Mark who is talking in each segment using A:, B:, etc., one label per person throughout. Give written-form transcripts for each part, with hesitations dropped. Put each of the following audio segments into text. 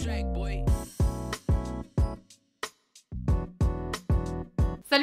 A: Salut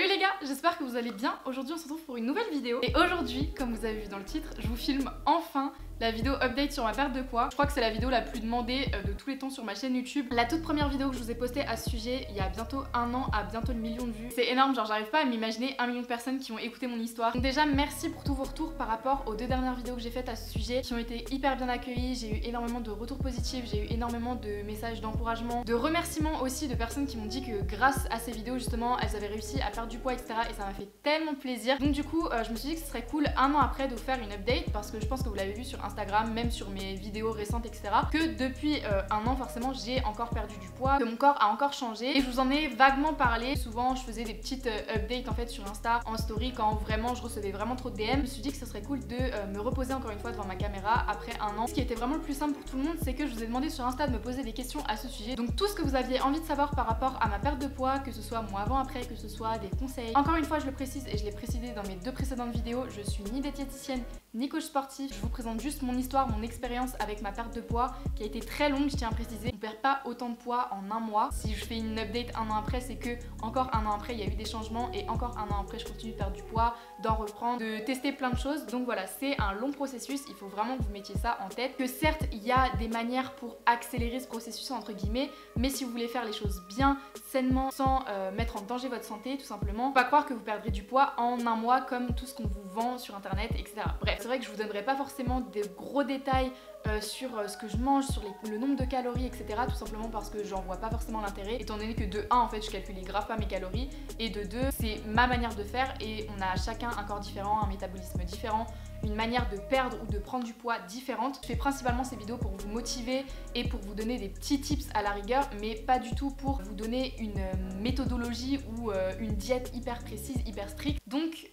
A: les gars, j'espère que vous allez bien. Aujourd'hui on se retrouve pour une nouvelle vidéo. Et aujourd'hui, comme vous avez vu dans le titre, je vous filme enfin la vidéo update sur ma perte de poids. Je crois que c'est la vidéo la plus demandée de tous les temps sur ma chaîne YouTube. La toute première vidéo que je vous ai postée à ce sujet il y a bientôt un an, à bientôt le million de vues. C'est énorme, genre j'arrive pas à m'imaginer 1 million de personnes qui ont écouté mon histoire. Donc déjà merci pour tous vos retours par rapport aux 2 dernières vidéos que j'ai faites à ce sujet, qui ont été hyper bien accueillies. J'ai eu énormément de retours positifs, j'ai eu énormément de messages d'encouragement, de remerciements aussi de personnes qui m'ont dit que grâce à ces vidéos justement elles avaient réussi à perdre du poids, etc. Et ça m'a fait tellement plaisir. Donc du coup je me suis dit que ce serait cool un an après de vous faire une update, parce que je pense que vous l'avez vu sur Instagram, même sur mes vidéos récentes, etc., que depuis un an forcément j'ai encore perdu du poids, que mon corps a encore changé. Et je vous en ai vaguement parlé. Souvent je faisais des petites updates en fait sur Insta en story quand vraiment je recevais vraiment trop de DM. Je me suis dit que ce serait cool de me reposer encore une fois devant ma caméra après un an. Ce qui était vraiment le plus simple pour tout le monde, c'est que je vous ai demandé sur Insta de me poser des questions à ce sujet. Donc tout ce que vous aviez envie de savoir par rapport à ma perte de poids, que ce soit mon avant-après, que ce soit des conseils. Encore une fois je le précise et je l'ai précisé dans mes 2 précédentes vidéos, je suis ni diététicienne ni coach sportif. Je vous présente juste mon histoire, mon expérience avec ma perte de poids qui a été très longue, je tiens à préciser. On perd pas autant de poids en un mois. Si je fais une update un an après, c'est que encore un an après il y a eu des changements, et encore un an après je continue de perdre du poids, d'en reprendre, de tester plein de choses. Donc voilà, c'est un long processus, il faut vraiment que vous mettiez ça en tête. Que certes il y a des manières pour accélérer ce processus entre guillemets, mais si vous voulez faire les choses bien, sainement, sans mettre en danger votre santé tout simplement, faut pas croire que vous perdrez du poids en un mois comme tout ce qu'on vous vend sur internet, etc. Bref, c'est vrai que je vous donnerai pas forcément des gros détails sur ce que je mange, sur le nombre de calories, etc. Tout simplement parce que j'en vois pas forcément l'intérêt, étant donné que de 1 en fait je calculais grave pas mes calories, et de 2 c'est ma manière de faire, et on a chacun un corps différent, un métabolisme différent, une manière de perdre ou de prendre du poids différente. Je fais principalement ces vidéos pour vous motiver et pour vous donner des petits tips à la rigueur, mais pas du tout pour vous donner une méthodologie ou une diète hyper précise, hyper stricte. Donc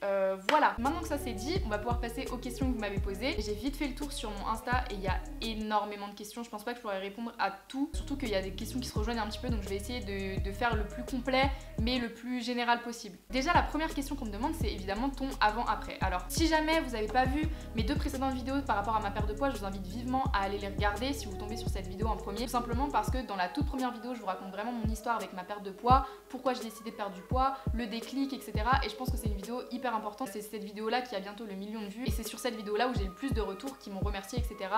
A: voilà, maintenant que ça c'est dit, on va pouvoir passer aux questions que vous m'avez posées. J'ai vite fait le tour sur mon Insta et il y a énormément de questions. Je pense pas que je pourrais répondre à tout, surtout qu'il y a des questions qui se rejoignent un petit peu, donc je vais essayer de faire le plus complet mais le plus général possible. Déjà la première question qu'on me demande, c'est évidemment ton avant-après. Alors si jamais vous n'avez pas vu mes 2 précédentes vidéos par rapport à ma perte de poids, je vous invite vivement à aller les regarder si vous tombez sur cette vidéo en premier, tout simplement parce que dans la toute première vidéo je vous raconte vraiment mon histoire avec ma perte de poids, pourquoi j'ai décidé de perdre du poids, le déclic, etc. Et je pense que c'est une vidéo hyper importante. C'est cette vidéo là qui a bientôt le million de vues, et c'est sur cette vidéo là où j'ai le plus de retours qui m'ont remercié, etc.,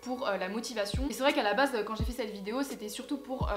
A: pour la motivation. Et c'est vrai qu'à la base quand j'ai fait cette vidéo c'était surtout pour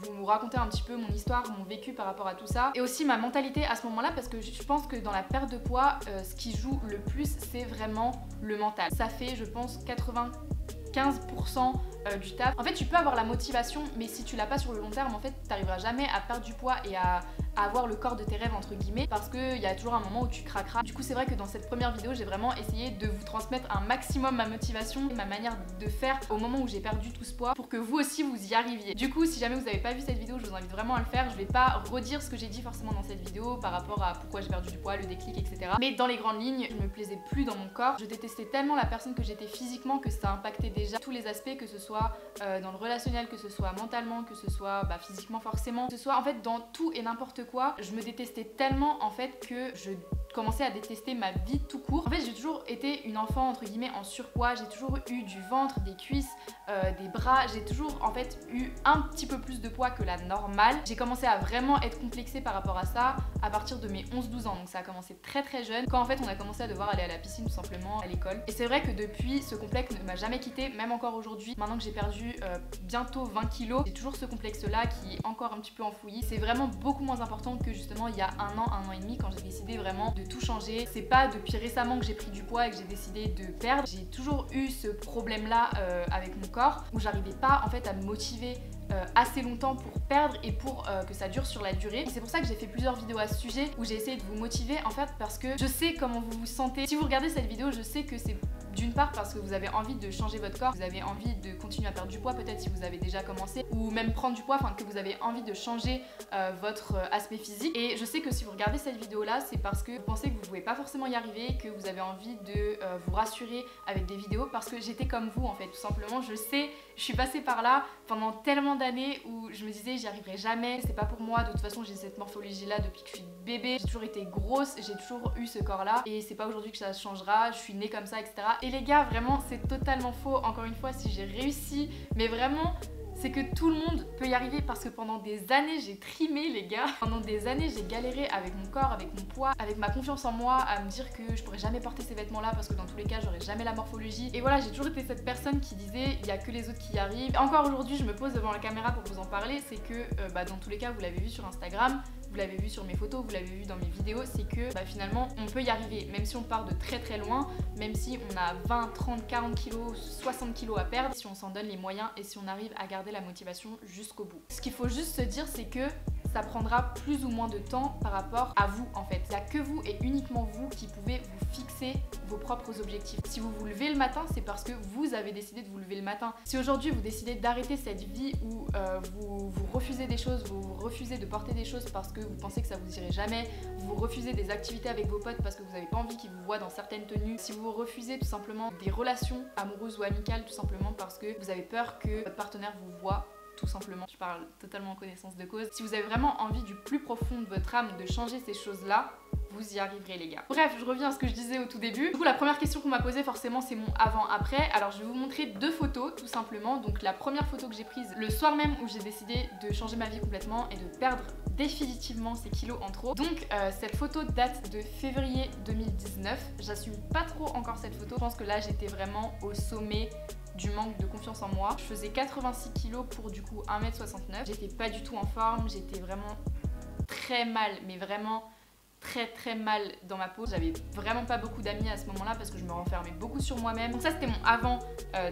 A: vous raconter un petit peu mon histoire, mon vécu par rapport à tout ça, et aussi ma mentalité à ce moment là, parce que je pense que dans la perte de poids ce qui joue le plus c'est vraiment le mental. Ça fait je pense 95% du taf. En fait tu peux avoir la motivation, mais si tu l'as pas sur le long terme, en fait t'arriveras jamais à perdre du poids et à avoir le corps de tes rêves entre guillemets, parce qu'il y a toujours un moment où tu craqueras. Du coup c'est vrai que dans cette première vidéo j'ai vraiment essayé de vous transmettre un maximum ma motivation et ma manière de faire au moment où j'ai perdu tout ce poids, pour que vous aussi vous y arriviez. Du coup si jamais vous n'avez pas vu cette vidéo, je vous invite vraiment à le faire. Je vais pas redire ce que j'ai dit forcément dans cette vidéo par rapport à pourquoi j'ai perdu du poids, le déclic, etc. Mais dans les grandes lignes, je me plaisais plus dans mon corps, je détestais tellement la personne que j'étais physiquement que ça impactait déjà tous les aspects, que ce soit dans le relationnel, que ce soit mentalement, que ce soit physiquement forcément, que ce soit en fait dans tout et n'importe quoi. Je me détestais tellement en fait que je commençais à détester ma vie tout court. En fait j'ai toujours été une enfant entre guillemets en surpoids, j'ai toujours eu du ventre, des cuisses, des bras, j'ai toujours en fait eu un petit peu plus de poids que la normale. J'ai commencé à vraiment être complexée par rapport à ça à partir de mes 11-12 ans, donc ça a commencé très très jeune, quand en fait on a commencé à devoir aller à la piscine tout simplement à l'école. Et c'est vrai que depuis ce complexe ne m'a jamais quitté, même encore aujourd'hui, maintenant que j'ai perdu bientôt 20 kilos, j'ai toujours ce complexe là qui est encore un petit peu enfoui. C'est vraiment beaucoup moins important que justement il y a un an et demi, quand j'ai décidé vraiment de tout changer. C'est pas depuis récemment que j'ai pris du poids et que j'ai décidé de perdre. J'ai toujours eu ce problème là avec mon corps, où j'arrivais pas en fait à me motiver assez longtemps pour perdre et pour que ça dure sur la durée. Et c'est pour ça que j'ai fait plusieurs vidéos à ce sujet où j'ai essayé de vous motiver en fait, parce que je sais comment vous vous sentez. Si vous regardez cette vidéo, je sais que c'est d'une part parce que vous avez envie de changer votre corps, vous avez envie de continuer à perdre du poids, peut-être si vous avez déjà commencé, ou même prendre du poids, enfin que vous avez envie de changer votre aspect physique. Et je sais que si vous regardez cette vidéo là, c'est parce que vous pensez que vous pouvez pas forcément y arriver, que vous avez envie de vous rassurer avec des vidéos, parce que j'étais comme vous en fait, tout simplement. Je sais, je suis passée par là pendant tellement d'années où je me disais j'y arriverai jamais, c'est pas pour moi, de toute façon j'ai cette morphologie là depuis que je suis bébé, j'ai toujours été grosse, j'ai toujours eu ce corps là, et c'est pas aujourd'hui que ça changera, je suis née comme ça, etc. Et les gars, vraiment c'est totalement faux. Encore une fois, si j'ai réussi, mais vraiment c'est que tout le monde peut y arriver parce que pendant des années j'ai trimé les gars. Pendant des années j'ai galéré avec mon corps, avec mon poids, avec ma confiance en moi, à me dire que je pourrais jamais porter ces vêtements là parce que dans tous les cas j'aurais jamais la morphologie. Et voilà, j'ai toujours été cette personne qui disait il y a que les autres qui y arrivent. Et encore aujourd'hui je me pose devant la caméra pour vous en parler, c'est que dans tous les cas vous l'avez vu sur Instagram, vous l'avez vu sur mes photos, vous l'avez vu dans mes vidéos, c'est que finalement on peut y arriver, même si on part de très très loin, même si on a 20, 30, 40 kilos, 60 kilos à perdre, si on s'en donne les moyens et si on arrive à garder la motivation jusqu'au bout. Ce qu'il faut juste se dire, c'est que ça prendra plus ou moins de temps par rapport à vous en fait. Il n'y a que vous et uniquement vous qui pouvez vous fixer vos propres objectifs. Si vous vous levez le matin, c'est parce que vous avez décidé de vous lever le matin. Si aujourd'hui vous décidez d'arrêter cette vie où vous refusez des choses, vous refusez de porter des choses parce que vous pensez que ça vous irait jamais, vous refusez des activités avec vos potes parce que vous n'avez pas envie qu'ils vous voient dans certaines tenues, si vous refusez tout simplement des relations amoureuses ou amicales tout simplement parce que vous avez peur que votre partenaire vous voit, tout simplement, je parle totalement en connaissance de cause. Si vous avez vraiment envie du plus profond de votre âme de changer ces choses-là, vous y arriverez les gars. Bref, je reviens à ce que je disais au tout début. Du coup, la première question qu'on m'a posée forcément c'est mon avant-après. Alors je vais vous montrer deux photos tout simplement. Donc la première photo que j'ai prise le soir même où j'ai décidé de changer ma vie complètement et de perdre définitivement ces kilos en trop. Donc cette photo date de février 2019. J'assume pas trop encore cette photo. Je pense que là j'étais vraiment au sommet du manque de confiance en moi. Je faisais 86 kilos pour du coup 1m69. J'étais pas du tout en forme, j'étais vraiment très mal, mais vraiment très mal dans ma peau. J'avais vraiment pas beaucoup d'amis à ce moment-là parce que je me renfermais beaucoup sur moi-même. Donc ça c'était mon avant,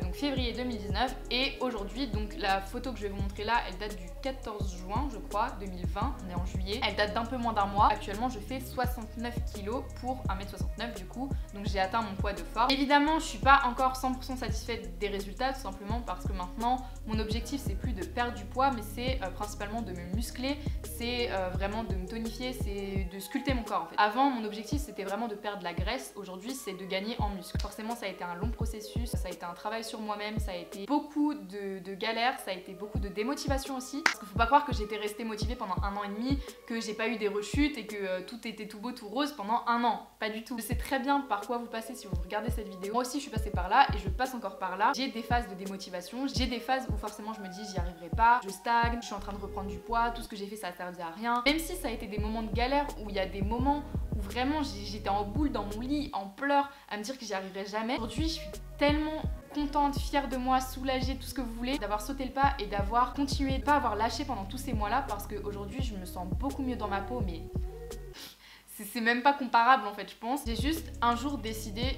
A: donc février 2019. Et aujourd'hui, donc la photo que je vais vous montrer là, elle date du 14 juin je crois, 2020, on est en juillet. Elle date d'un peu moins d'un mois. Actuellement je fais 69 kilos pour 1m69 du coup, donc j'ai atteint mon poids de forme. Évidemment je suis pas encore 100% satisfaite des résultats tout simplement parce que maintenant mon objectif c'est plus de perdre du poids mais c'est principalement de me muscler, c'est vraiment de me tonifier, c'est de sculpter mon corps en fait. Avant mon objectif c'était vraiment de perdre la graisse, aujourd'hui c'est de gagner en muscle. Forcément ça a été un long processus, ça a été un travail sur moi-même, ça a été beaucoup de galères, ça a été beaucoup de démotivation aussi. Parce qu'il faut pas croire que j'étais restée motivée pendant 1 an et demi, que j'ai pas eu des rechutes et que tout était tout beau tout rose pendant 1 an. Pas du tout. Je sais très bien par quoi vous passez si vous regardez cette vidéo. Moi aussi je suis passée par là et je passe encore par là. J'ai des phases de démotivation, j'ai des phases où forcément je me dis j'y arriverai pas, je stagne, je suis en train de reprendre du poids, tout ce que j'ai fait ça a servi à rien. Même si ça a été des moments de galère où il y a des moments où vraiment j'étais en boule dans mon lit, en pleurs, à me dire que j'y arriverai jamais. Aujourd'hui je suis tellement contente, fière de moi, soulagée, tout ce que vous voulez, d'avoir sauté le pas et d'avoir continué, de pas avoir lâché pendant tous ces mois là parce qu'aujourd'hui je me sens beaucoup mieux dans ma peau mais c'est même pas comparable en fait je pense. J'ai juste un jour décidé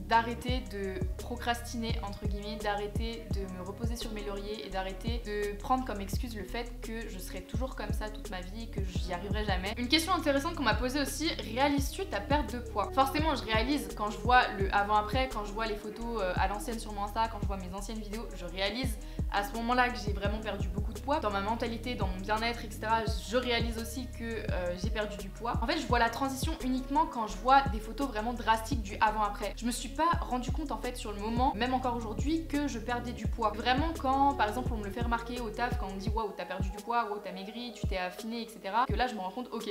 A: d'arrêter de procrastiner entre guillemets, d'arrêter de me reposer sur mes lauriers et d'arrêter de prendre comme excuse le fait que je serai toujours comme ça toute ma vie et que j'y arriverai jamais. Une question intéressante qu'on m'a posée aussi, réalises-tu ta perte de poids? Forcément je réalise quand je vois le avant-après, quand je vois les photos à l'ancienne sur mon Insta, quand je vois mes anciennes vidéos, je réalise à ce moment-là que j'ai vraiment perdu beaucoup de poids. Dans ma mentalité, dans mon bien-être, etc. je réalise aussi que j'ai perdu du poids. En fait je vois la transition uniquement quand je vois des photos vraiment drastiques du avant-après. Je me suis pas rendu compte en fait sur le moment, même encore aujourd'hui, que je perdais du poids. Vraiment quand par exemple on me le fait remarquer au taf, quand on me dit waouh t'as perdu du poids, waouh t'as maigri, tu t'es affiné, etc. Que là je me rends compte ok,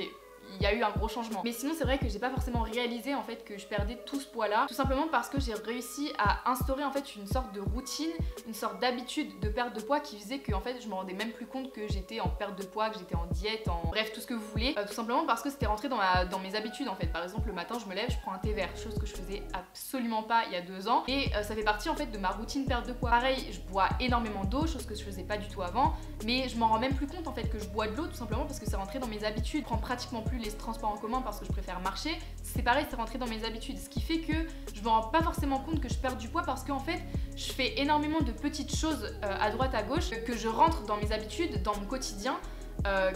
A: il y a eu un gros changement. Mais sinon c'est vrai que j'ai pas forcément réalisé en fait que je perdais tout ce poids là, tout simplement parce que j'ai réussi à instaurer en fait une sorte de routine, une sorte d'habitude de perte de poids qui faisait que en fait je me rendais même plus compte que j'étais en perte de poids, que j'étais en diète, en bref tout ce que vous voulez, tout simplement parce que c'était rentré dans mes habitudes en fait. Par exemple le matin je me lève, je prends un thé vert, chose que je faisais absolument pas il y a 2 ans et ça fait partie en fait de ma routine perte de poids. Pareil je bois énormément d'eau, chose que je faisais pas du tout avant, mais je m'en rends même plus compte en fait que je bois de l'eau tout simplement parce que c'est rentré dans mes habitudes. Je prends pratiquement plus les transports en commun parce que je préfère marcher, c'est pareil, c'est rentré dans mes habitudes, ce qui fait que je me rends pas forcément compte que je perds du poids parce qu'en fait je fais énormément de petites choses à droite à gauche que je rentre dans mes habitudes, dans mon quotidien,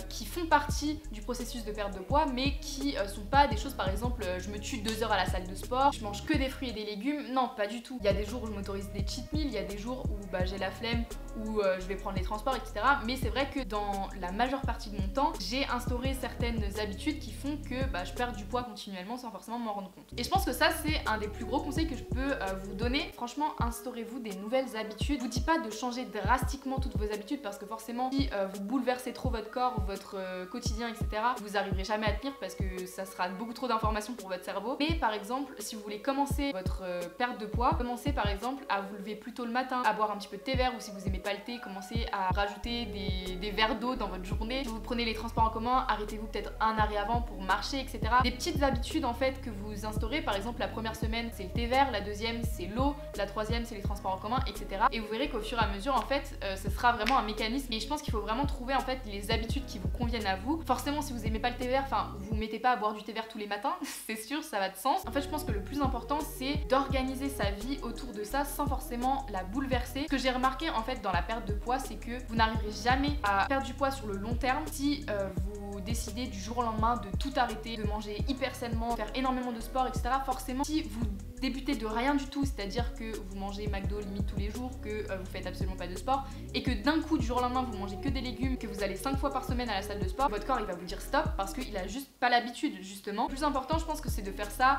A: qui font partie du processus de perte de poids mais qui sont pas des choses, par exemple je me tue 2 heures à la salle de sport, je mange que des fruits et des légumes, non pas du tout. Il y a des jours où je m'autorise des cheat meals, il y a des jours où j'ai la flemme, où je vais prendre les transports, etc. Mais c'est vrai que dans la majeure partie de mon temps, j'ai instauré certaines habitudes qui font que je perds du poids continuellement sans forcément m'en rendre compte. Et je pense que ça c'est un des plus gros conseils que je peux vous donner. Franchement, instaurez-vous des nouvelles habitudes. Je vous dis pas de changer drastiquement toutes vos habitudes parce que forcément si vous bouleversez trop votre corps, votre quotidien, etc., vous arriverez jamais à tenir parce que ça sera beaucoup trop d'informations pour votre cerveau. Mais par exemple, si vous voulez commencer votre perte de poids, commencez par exemple à vous lever plus tôt le matin, à boire un petit peu de thé vert, ou si vous aimez pas le thé, commencez à rajouter des verres d'eau dans votre journée. Si vous prenez les transports en commun, arrêtez-vous peut-être un arrêt avant pour marcher, etc. Des petites habitudes en fait que vous instaurez. Par exemple, la première semaine c'est le thé vert, la deuxième c'est l'eau, la troisième c'est les transports en commun, etc. Et vous verrez qu'au fur et à mesure en fait ce sera vraiment un mécanisme, et je pense qu'il faut vraiment trouver en fait les habitudes qui vous conviennent à vous. Forcément, si vous aimez pas le thé vert, enfin vous mettez pas à boire du thé vert tous les matins, c'est sûr, ça va de sens. En fait, je pense que le plus important c'est d'organiser sa vie autour de ça sans forcément la bouleverser. Ce que j'ai remarqué en fait dans la perte de poids, c'est que vous n'arriverez jamais à perdre du poids sur le long terme si vous décidez du jour au lendemain de tout arrêter, de manger hyper sainement, faire énormément de sport, etc. Forcément, si vous débutez de rien du tout, c'est-à-dire que vous mangez McDo limite tous les jours, que vous faites absolument pas de sport, et que d'un coup du jour au lendemain vous mangez que des légumes, que vous allez 5 fois par semaine à la salle de sport, votre corps il va vous dire stop parce qu'il a juste pas l'habitude justement. Le plus important, je pense que c'est de faire ça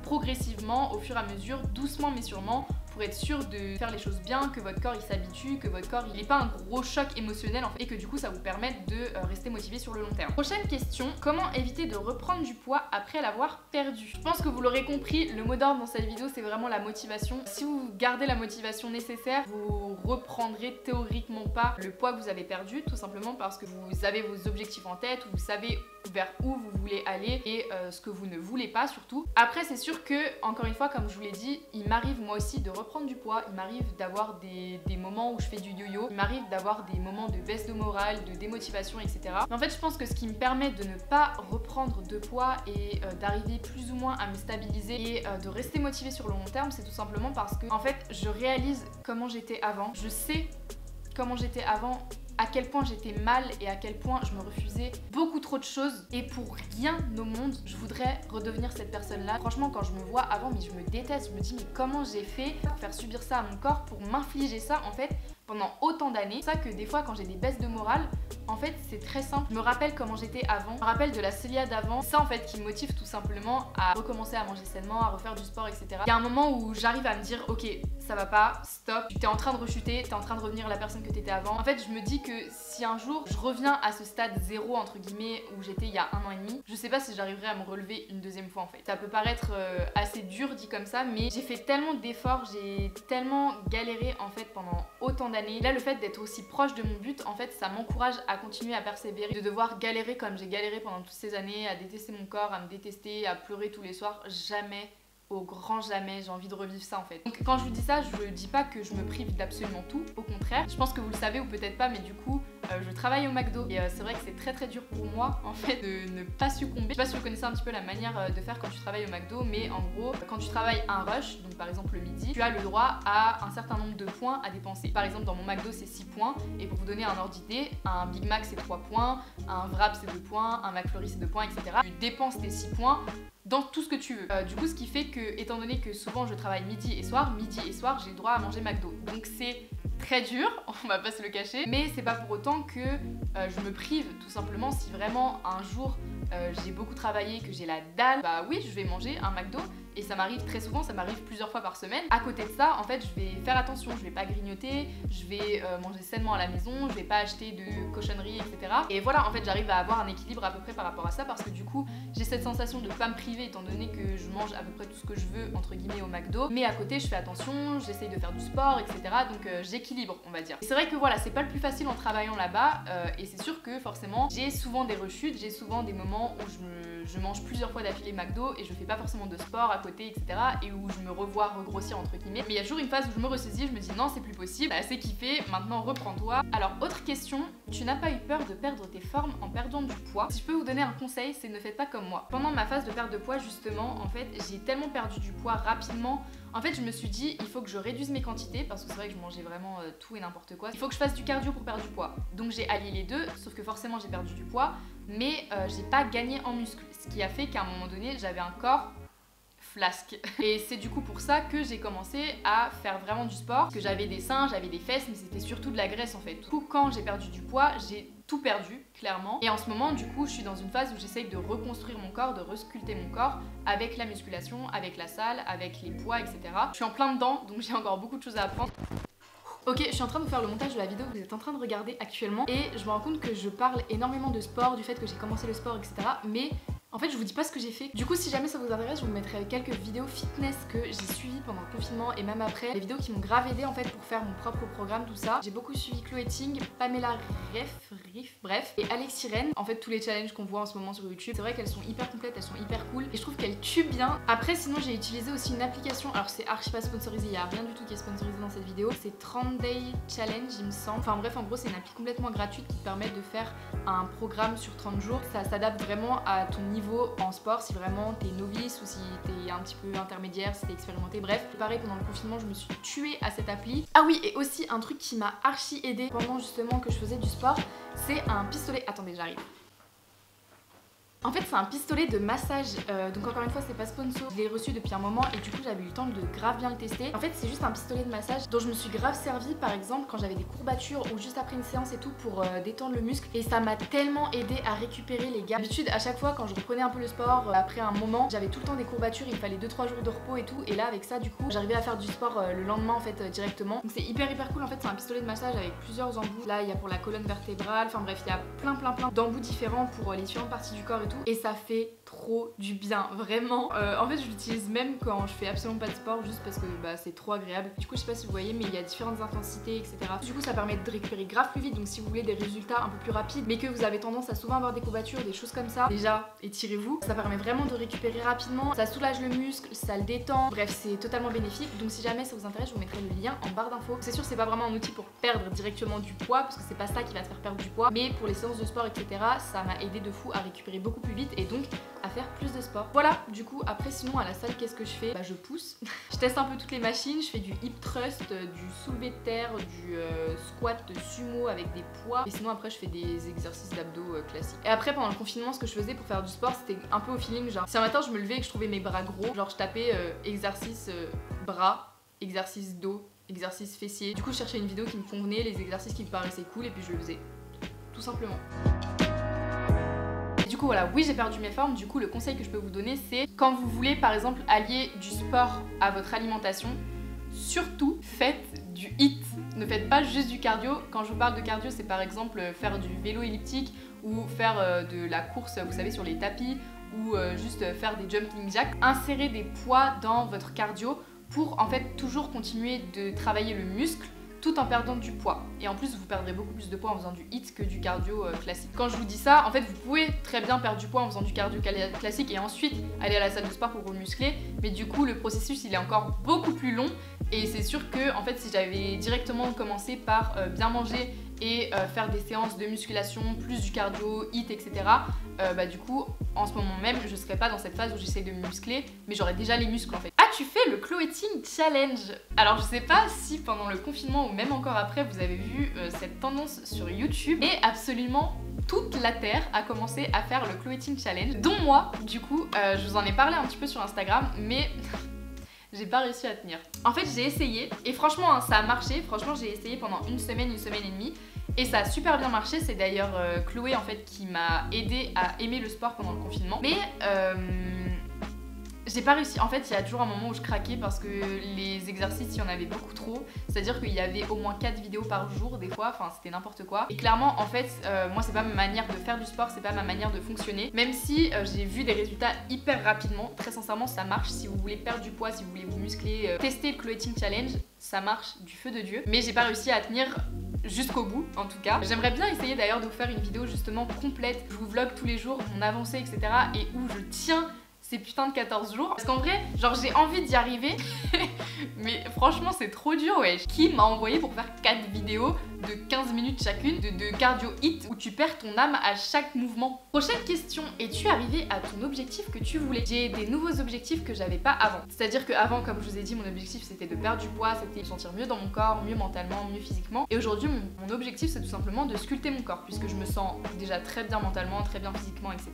A: progressivement, au fur et à mesure, doucement mais sûrement, pour être sûr de faire les choses bien, que votre corps il s'habitue, que votre corps il n'ait pas un gros choc émotionnel en fait, et que du coup ça vous permette de rester motivé sur le long terme. Prochaine question, comment éviter de reprendre du poids après l'avoir perdu? Je pense que vous l'aurez compris, le mot d'ordre dans cette vidéo c'est vraiment la motivation. Si vous gardez la motivation nécessaire, vous reprendrez théoriquement pas le poids que vous avez perdu, tout simplement parce que vous avez vos objectifs en tête, vous savez vers où vous voulez aller et ce que vous ne voulez pas surtout. Après c'est sûr que, encore une fois, comme je vous l'ai dit, il m'arrive moi aussi de reprendre du poids, il m'arrive d'avoir des moments où je fais du yo-yo, il m'arrive d'avoir des moments de baisse de morale, de démotivation, etc. Mais en fait je pense que ce qui me permet de ne pas reprendre de poids et d'arriver plus ou moins à me stabiliser et de rester motivée sur le long terme, c'est tout simplement parce que en fait je réalise comment j'étais avant, je sais comment j'étais avant, à quel point j'étais mal et à quel point je me refusais beaucoup trop de choses, et pour rien au monde je voudrais redevenir cette personne là. Franchement, quand je me vois avant, mais je me déteste, je me dis mais comment j'ai fait pour faire subir ça à mon corps, pour m'infliger ça en fait pendant autant d'années. C'est ça que des fois quand j'ai des baisses de morale, en fait c'est très simple, je me rappelle comment j'étais avant, je me rappelle de la Célia d'avant, c'est ça en fait qui me motive tout simplement à recommencer à manger sainement, à refaire du sport, etc. Il y a un moment où j'arrive à me dire ok, ça va pas, stop, t'es en train de rechuter, t'es en train de revenir à la personne que t'étais avant. En fait je me dis que si un jour je reviens à ce stade zéro entre guillemets où j'étais il y a 1 an et demi, je sais pas si j'arriverai à me relever une deuxième fois en fait. Ça peut paraître assez dur dit comme ça, mais j'ai fait tellement d'efforts, j'ai tellement galéré en fait pendant autant d'années. Là le fait d'être aussi proche de mon but, en fait ça m'encourage à continuer à persévérer, de devoir galérer comme j'ai galéré pendant toutes ces années, à détester mon corps, à me détester, à pleurer tous les soirs. Jamais, au grand jamais, j'ai envie de revivre ça en fait. Donc quand je vous dis ça, je dis pas que je me prive d'absolument tout, au contraire. Je pense que vous le savez ou peut-être pas, mais du coup je travaille au McDo et c'est vrai que c'est très dur pour moi en fait de ne pas succomber. Je sais pas si vous connaissez un petit peu la manière de faire quand tu travailles au McDo, mais en gros quand tu travailles un rush, donc par exemple le midi, tu as le droit à un certain nombre de points à dépenser. Par exemple dans mon McDo c'est 6 points, et pour vous donner un ordre d'idée, un Big Mac c'est 3 points, un Wrap c'est 2 points, un McFlurry c'est 2 points, etc. Tu dépenses tes 6 points dans tout ce que tu veux. Du coup ce qui fait que, étant donné que souvent je travaille midi et soir, j'ai le droit à manger McDo. Donc c'est très dur, on va pas se le cacher, mais c'est pas pour autant que je me prive, tout simplement. Si vraiment un jour j'ai beaucoup travaillé, que j'ai la dalle, bah oui je vais manger un McDo, et ça m'arrive très souvent, ça m'arrive plusieurs fois par semaine. À côté de ça, en fait je vais faire attention, je vais pas grignoter, je vais manger sainement à la maison, je vais pas acheter de cochonneries, etc. Et voilà, en fait j'arrive à avoir un équilibre à peu près par rapport à ça, parce que du coup j'ai cette sensation de pas me priver étant donné que je mange à peu près tout ce que je veux entre guillemets au McDo, mais à côté je fais attention, j'essaye de faire du sport, etc. Donc j'équilibre, on va dire. C'est vrai que voilà, c'est pas le plus facile en travaillant là-bas, et c'est sûr que forcément j'ai souvent des rechutes, j'ai souvent des moments où je mange plusieurs fois d'affilée McDo et je fais pas forcément de sport à côté, etc. et où je me revois regrossir entre guillemets. Mais il y a toujours une phase où je me ressaisis, je me dis non c'est plus possible, bah, c'est kiffé, maintenant reprends-toi. Alors autre question, tu n'as pas eu peur de perdre tes formes en perdant du poids? Si je peux vous donner un conseil, c'est ne faites pas comme moi. Pendant ma phase de perte de poids justement, en fait j'ai tellement perdu du poids rapidement. En fait je me suis dit il faut que je réduise mes quantités, parce que c'est vrai que je mangeais vraiment tout et n'importe quoi. Il faut que je fasse du cardio pour perdre du poids. Donc j'ai allié les deux, sauf que forcément j'ai perdu du poids, mais j'ai pas gagné en muscles. Ce qui a fait qu'à un moment donné j'avais un corps flasque. Et c'est du coup pour ça que j'ai commencé à faire vraiment du sport. Parce que j'avais des seins, j'avais des fesses, mais c'était surtout de la graisse en fait. Du coup quand j'ai perdu du poids, j'ai tout perdu, clairement. Et en ce moment, du coup, je suis dans une phase où j'essaye de reconstruire mon corps, de resculpter mon corps avec la musculation, avec la salle, avec les poids, etc. Je suis en plein dedans, donc j'ai encore beaucoup de choses à apprendre. Ok, je suis en train de vous faire le montage de la vidéo que vous êtes en train de regarder actuellement et je me rends compte que je parle énormément de sport, du fait que j'ai commencé le sport, etc. Mais en fait je vous dis pas ce que j'ai fait. Du coup si jamais ça vous intéresse, je vous mettrai quelques vidéos fitness que j'ai suivies pendant le confinement et même après. Les vidéos qui m'ont grave aidé en fait pour faire mon propre programme, tout ça. J'ai beaucoup suivi Chloé Ting, Pamela Riff, bref, et Alex Irène. En fait tous les challenges qu'on voit en ce moment sur YouTube, c'est vrai qu'elles sont hyper complètes, elles sont hyper cool et je trouve qu'elles tuent bien. Après sinon j'ai utilisé aussi une application, alors c'est archi pas sponsorisé, il y a rien du tout qui est sponsorisé dans cette vidéo. C'est 30 Day Challenge il me semble. Enfin bref, en gros c'est une appli complètement gratuite qui te permet de faire un programme sur 30 jours. Ça s'adapte vraiment à ton niveau en sport, si vraiment t'es novice ou si t'es un petit peu intermédiaire, si t'es expérimenté, bref. Pareil, pendant le confinement je me suis tuée à cette appli. Ah oui, et aussi un truc qui m'a archi aidé pendant justement que je faisais du sport, c'est un pistolet. Attendez, j'arrive. En fait c'est un pistolet de massage, donc encore une fois c'est pas sponsor, je l'ai reçu depuis un moment et du coup j'avais eu le temps de grave bien le tester. En fait c'est juste un pistolet de massage dont je me suis grave servi par exemple quand j'avais des courbatures ou juste après une séance et tout pour détendre le muscle, et ça m'a tellement aidé à récupérer les gars. D'habitude à chaque fois quand je reprenais un peu le sport, après un moment j'avais tout le temps des courbatures, il fallait 2-3 jours de repos et tout, et là avec ça du coup j'arrivais à faire du sport le lendemain en fait directement. Donc c'est hyper cool en fait, c'est un pistolet de massage avec plusieurs embouts. Là il y a pour la colonne vertébrale, enfin bref il y a plein d'embouts différents pour les différentes parties du corps et tout, et ça fait trop du bien, vraiment. En fait je l'utilise même quand je fais absolument pas de sport, juste parce que bah, c'est trop agréable. Du coup je sais pas si vous voyez mais il y a différentes intensités etc. Du coup ça permet de récupérer grave plus vite, donc si vous voulez des résultats un peu plus rapides mais que vous avez tendance à souvent avoir des courbatures, des choses comme ça, déjà étirez-vous, ça permet vraiment de récupérer rapidement, ça soulage le muscle, ça le détend, bref c'est totalement bénéfique. Donc si jamais ça vous intéresse je vous mettrai le lien en barre d'infos. C'est sûr c'est pas vraiment un outil pour perdre directement du poids parce que c'est pas ça qui va te faire perdre du poids, mais pour les séances de sport etc ça m'a aidé de fou à récupérer beaucoup plus vite et donc à faire plus de sport. Voilà, du coup après sinon à la salle qu'est-ce que je fais? Bah je pousse. Je teste un peu toutes les machines, je fais du hip thrust, du soulevé de terre, du squat de sumo avec des poids, et sinon après je fais des exercices d'abdos classiques. Et après pendant le confinement ce que je faisais pour faire du sport c'était un peu au feeling, genre si un matin je me levais et que je trouvais mes bras gros, genre je tapais exercice bras, exercice dos, exercice fessier. Du coup je cherchais une vidéo qui me convenait, les exercices qui me paraissaient cool et puis je le faisais. Tout simplement. Du coup voilà, oui j'ai perdu mes formes, du coup le conseil que je peux vous donner c'est quand vous voulez par exemple allier du sport à votre alimentation, surtout faites du HIIT, ne faites pas juste du cardio. Quand je vous parle de cardio c'est par exemple faire du vélo elliptique ou faire de la course vous savez sur les tapis, ou juste faire des jumping jacks. Insérez des poids dans votre cardio pour en fait toujours continuer de travailler le muscle tout en perdant du poids. Et en plus vous perdrez beaucoup plus de poids en faisant du HIIT que du cardio classique. Quand je vous dis ça, en fait vous pouvez très bien perdre du poids en faisant du cardio classique et ensuite aller à la salle de sport pour vous muscler, mais du coup le processus il est encore beaucoup plus long, et c'est sûr que en fait si j'avais directement commencé par bien manger et faire des séances de musculation plus du cardio, HIIT etc, bah du coup en ce moment même je serais pas dans cette phase où j'essaie de me muscler, mais j'aurais déjà les muscles en fait. Ah tu fais le Chloé Ting Challenge. Alors je sais pas si pendant le confinement ou même encore après vous avez vu cette tendance sur YouTube, et absolument toute la terre a commencé à faire le Chloé Ting Challenge, dont moi du coup. Je vous en ai parlé un petit peu sur Instagram mais j'ai pas réussi à tenir. En fait j'ai essayé et franchement hein, ça a marché. Franchement j'ai essayé pendant une semaine et demie et ça a super bien marché. C'est d'ailleurs Chloé en fait qui m'a aidé à aimer le sport pendant le confinement. Mais j'ai pas réussi. En fait il y a toujours un moment où je craquais parce que les exercices il y en avait beaucoup trop. C'est à dire qu'il y avait au moins 4 vidéos par jour des fois, enfin c'était n'importe quoi. Et clairement en fait moi c'est pas ma manière de faire du sport, c'est pas ma manière de fonctionner. Même si j'ai vu des résultats hyper rapidement, très sincèrement ça marche. Si vous voulez perdre du poids, si vous voulez vous muscler, tester le Chloé Ting Challenge, ça marche du feu de Dieu. Mais j'ai pas réussi à tenir jusqu'au bout en tout cas. J'aimerais bien essayer d'ailleurs de vous faire une vidéo justement complète. Je vous vlog tous les jours mon avancée etc et où je tiens ces putains de 14 jours. Parce qu'en vrai, genre j'ai envie d'y arriver mais franchement c'est trop dur wesh. Qui m'a envoyé pour faire 4 vidéos de 15 minutes chacune de cardio HIIT où tu perds ton âme à chaque mouvement? Prochaine question, es-tu arrivé à ton objectif que tu voulais? J'ai des nouveaux objectifs que j'avais pas avant. C'est-à-dire qu'avant, comme je vous ai dit, mon objectif c'était de perdre du poids, c'était de me sentir mieux dans mon corps, mieux mentalement, mieux physiquement. Et aujourd'hui mon objectif c'est tout simplement de sculpter mon corps, puisque je me sens déjà très bien mentalement, très bien physiquement etc.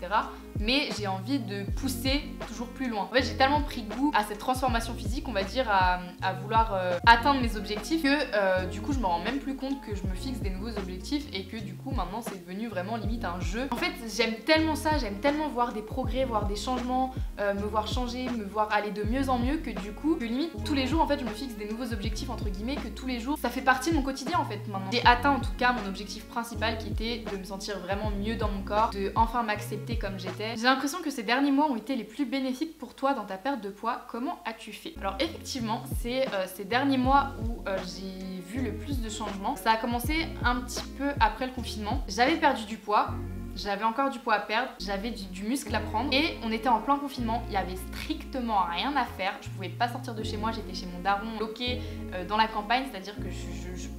A: Mais j'ai envie de pousser toujours plus loin. En fait j'ai tellement pris goût à cette transformation physique, on va dire, à vouloir atteindre mes objectifs que du coup je me rends même plus compte que je me fixe des nouveaux objectifs et que du coup coup maintenant c'est devenu vraiment limite un jeu. En fait j'aime tellement ça, j'aime tellement voir des progrès, voir des changements, me voir changer, me voir aller de mieux en mieux que du coup que limite tous les jours en fait je me fixe des nouveaux objectifs entre guillemets, que tous les jours ça fait partie de mon quotidien en fait maintenant. J'ai atteint en tout cas mon objectif principal qui était de me sentir vraiment mieux dans mon corps, de enfin m'accepter comme j'étais. J'ai l'impression que ces derniers mois ont été les plus bénéfiques pour toi dans ta perte de poids. Comment as-tu fait? Alors effectivement c'est ces derniers mois où j'ai vu le plus de changements. Ça a commencé un petit peu après le confinement. J'avais perdu du poids. J'avais encore du poids à perdre, j'avais du muscle à prendre et on était en plein confinement, il y avait strictement rien à faire, je pouvais pas sortir de chez moi, j'étais chez mon daron bloquée dans la campagne, c'est-à-dire que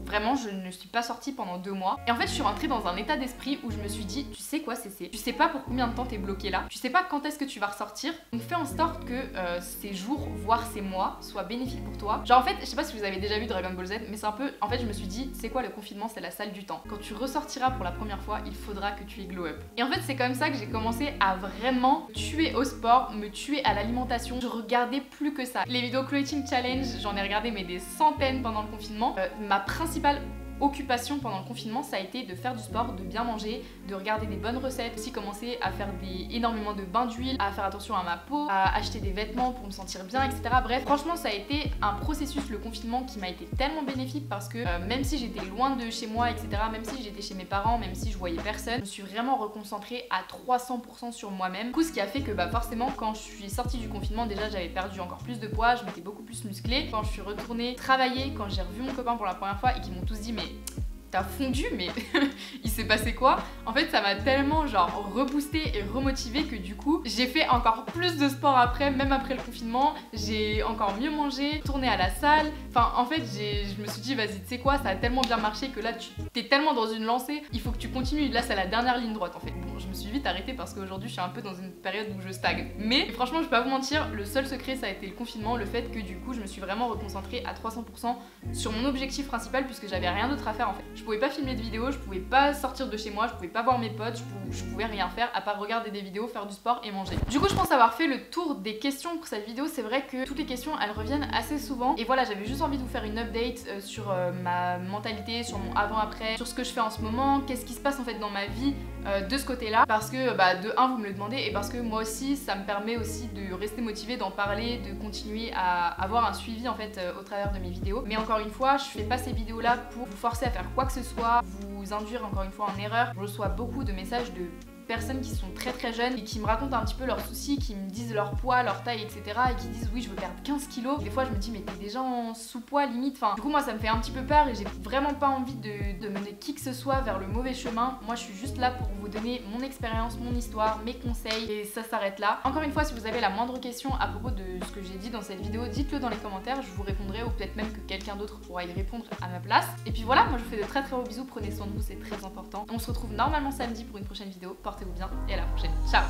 A: vraiment je ne suis pas sortie pendant 2 mois. Et en fait je suis rentrée dans un état d'esprit où je me suis dit, tu sais quoi Cécé, tu sais pas pour combien de temps t'es bloquée là, tu sais pas quand est-ce que tu vas ressortir, donc fais en sorte que ces jours, voire ces mois, soient bénéfiques pour toi. Genre en fait, je sais pas si vous avez déjà vu Dragon Ball Z, mais c'est un peu, en fait je me suis dit, c'est quoi le confinement, c'est la salle du temps. Quand tu ressortiras pour la première fois, il faudra que tu aies glow up. Et en fait c'est comme ça que j'ai commencé à vraiment tuer au sport, me tuer à l'alimentation. Je regardais plus que ça. Les vidéos Creating Challenge, j'en ai regardé mais des centaines pendant le confinement. Ma principale occupation pendant le confinement, ça a été de faire du sport, de bien manger, de regarder des bonnes recettes, aussi commencer à faire énormément de bains d'huile, à faire attention à ma peau, à acheter des vêtements pour me sentir bien, etc. Bref, franchement ça a été un processus, le confinement, qui m'a été tellement bénéfique parce que même si j'étais loin de chez moi, etc., même si j'étais chez mes parents, même si je voyais personne, je me suis vraiment reconcentrée à 300% sur moi-même. Du coup ce qui a fait que forcément quand je suis sortie du confinement, déjà j'avais perdu encore plus de poids, je m'étais beaucoup plus musclée. Quand je suis retournée travailler, quand j'ai revu mon copain pour la première fois et qu'ils m'ont tous dit mais t'as fondu, mais il s'est passé quoi? En fait ça m'a tellement genre reboosté et remotivé que du coup j'ai fait encore plus de sport après, même après le confinement, j'ai encore mieux mangé, tourné à la salle, enfin en fait je me suis dit vas-y tu sais quoi, ça a tellement bien marché que là tu t'es tellement dans une lancée, il faut que tu continues, là c'est la dernière ligne droite en fait. Bon je me suis vite arrêtée parce qu'aujourd'hui je suis un peu dans une période où je stagne, mais franchement je vais pas vous mentir, le seul secret ça a été le confinement, le fait que du coup je me suis vraiment reconcentrée à 300% sur mon objectif principal puisque j'avais rien d'autre à faire en fait. Je pouvais pas filmer de vidéos, je pouvais pas sortir de chez moi, je pouvais pas voir mes potes, je pouvais rien faire à part regarder des vidéos, faire du sport et manger. Du coup je pense avoir fait le tour des questions pour cette vidéo. C'est vrai que toutes les questions elles reviennent assez souvent et voilà, j'avais juste envie de vous faire une update sur ma mentalité, sur mon avant-après, sur ce que je fais en ce moment, qu'est-ce qui se passe en fait dans ma vie de ce côté là, parce que de un vous me le demandez et parce que moi aussi ça me permet aussi de rester motivée, d'en parler, de continuer à avoir un suivi en fait au travers de mes vidéos. Mais encore une fois je fais pas ces vidéos là pour vous forcer à faire quoi que ce soit, vous induire encore une fois en erreur. Je reçois beaucoup de messages de personnes qui sont très jeunes et qui me racontent un petit peu leurs soucis, qui me disent leur poids, leur taille, etc. et qui disent oui je veux perdre 15 kilos. Des fois je me dis mais t'es déjà en sous-poids limite. Enfin, du coup moi ça me fait un petit peu peur et j'ai vraiment pas envie de mener qui que ce soit vers le mauvais chemin. Moi je suis juste là pour vous donner mon expérience, mon histoire, mes conseils et ça s'arrête là. Encore une fois si vous avez la moindre question à propos de ce que j'ai dit dans cette vidéo, dites-le dans les commentaires, je vous répondrai ou peut-être même que quelqu'un d'autre pourra y répondre à ma place. Et puis voilà, moi je vous fais de très gros bisous, prenez soin de vous, c'est très important. On se retrouve normalement samedi pour une prochaine vidéo. Portez-vous bien et à la prochaine. Ciao!